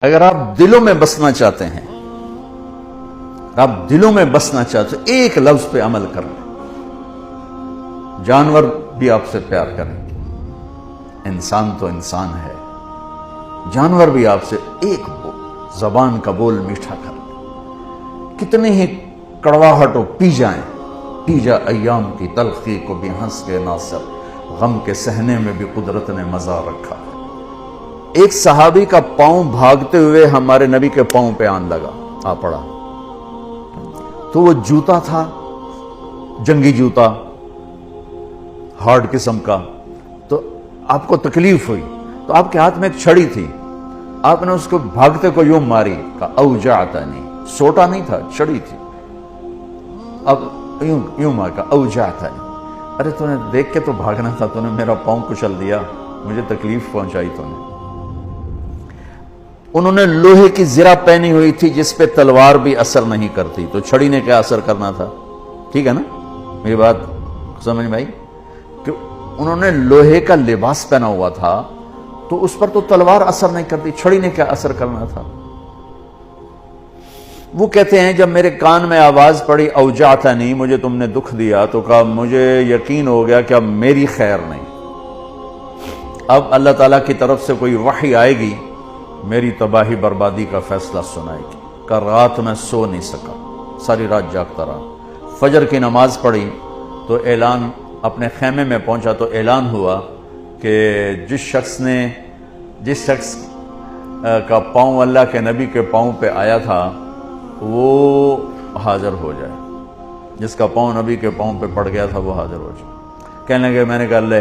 اگر آپ دلوں میں بسنا چاہتے ہیں، آپ دلوں میں بسنا چاہتے ہیں، ایک لفظ پہ عمل کر لیں، جانور بھی آپ سے پیار کریں گے۔ انسان تو انسان ہے، جانور بھی آپ سے ایک زبان کا بول میٹھا کر لیں، کتنے ہی کڑواہٹ ہو پی جائیں، پی جا ایام کی تلخی کو بھی ہنس کے ناصر، غم کے سہنے میں بھی قدرت نے مزہ رکھا۔ ایک صحابی کا پاؤں بھاگتے ہوئے ہمارے نبی کے پاؤں پہ آن لگا، آ پڑا، تو وہ جوتا تھا، جنگی جوتا، ہارڈ قسم کا، تو آپ کو تکلیف ہوئی، تو آپ کے ہاتھ میں ایک چھڑی تھی، آپ نے اس کو بھاگتے کو یوں ماری، کہا اوجعتنی، سوٹا نہیں تھا، چھڑی تھی، اب یوں مار، کہا اوجعتنی، ارے تو نے دیکھ کے تو بھاگنا تھا، تو نے میرا پاؤں کچل دیا، مجھے تکلیف پہنچائی تو نے۔ انہوں نے لوہے کی زرہ پہنی ہوئی تھی جس پہ تلوار بھی اثر نہیں کرتی، تو چھڑی نے کیا اثر کرنا تھا؟ ٹھیک ہے نا میری بات سمجھ میں آئی؟ کہ انہوں نے لوہے کا لباس پہنا ہوا تھا تو اس پر تو تلوار اثر نہیں کرتی، چھڑی نے کیا اثر کرنا تھا؟ وہ کہتے ہیں جب میرے کان میں آواز پڑی اوجعتنی، مجھے تم نے دکھ دیا، تو کہا مجھے یقین ہو گیا کہ اب میری خیر نہیں، اب اللہ تعالیٰ کی طرف سے کوئی وحی آئے گی، میری تباہی بربادی کا فیصلہ سنائے گی۔ کہ رات میں سو نہیں سکا، ساری رات جاگتا رہا، فجر کی نماز پڑھی تو اعلان، اپنے خیمے میں پہنچا تو اعلان ہوا کہ جس شخص کا پاؤں اللہ کے نبی کے پاؤں پہ آیا تھا وہ حاضر ہو جائے، جس کا پاؤں نبی کے پاؤں پہ پڑ گیا تھا وہ حاضر ہو جائے۔ کہنے لگے، میں نے کہا لے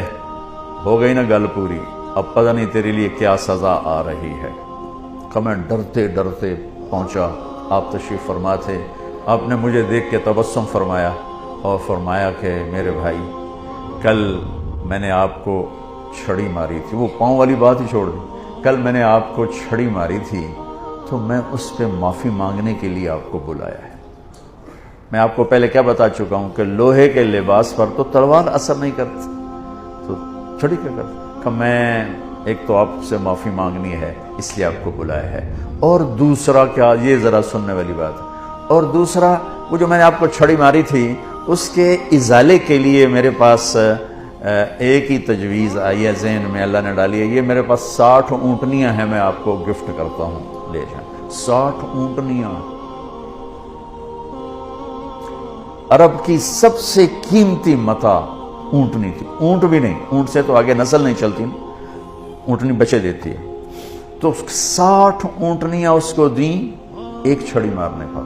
ہو گئی نا گل پوری، اب پتہ نہیں تیرے لیے کیا سزا آ رہی ہے۔ کہ میں ڈرتے ڈرتے پہنچا، آپ تشریف فرما تھے، آپ نے مجھے دیکھ کے تبسم فرمایا اور فرمایا کہ میرے بھائی کل میں نے آپ کو چھڑی ماری تھی، وہ پاؤں والی بات ہی چھوڑ دی، کل میں نے آپ کو چھڑی ماری تھی تو میں اس پہ معافی مانگنے کے لیے آپ کو بلایا ہے۔ میں آپ کو پہلے کیا بتا چکا ہوں کہ لوہے کے لباس پر تو تلوار اثر نہیں کرتی، تو چھڑی کیا کرتی؟ کہ میں ایک تو آپ سے معافی مانگنی ہے اس لیے آپ کو بلایا ہے، اور دوسرا کیا، یہ ذرا سننے والی بات ہے، اور دوسرا وہ جو میں نے آپ کو چھڑی ماری تھی اس کے ازالے کے لیے میرے پاس ایک ہی تجویز آئی ہے ذہن میں، اللہ نے ڈالی ہے، یہ میرے پاس 60 اونٹنیاں ہیں، میں آپ کو گفٹ کرتا ہوں، لے جائیں۔ 60 اونٹنیاں، عرب کی سب سے قیمتی متاع اونٹنی تھی، اونٹ بھی نہیں، اونٹ سے تو آگے نسل نہیں چلتی، اونٹنی بچے دیتی ہے، تو 60 اونٹنیاں اس کو دیں ایک چھڑی مارنے پر۔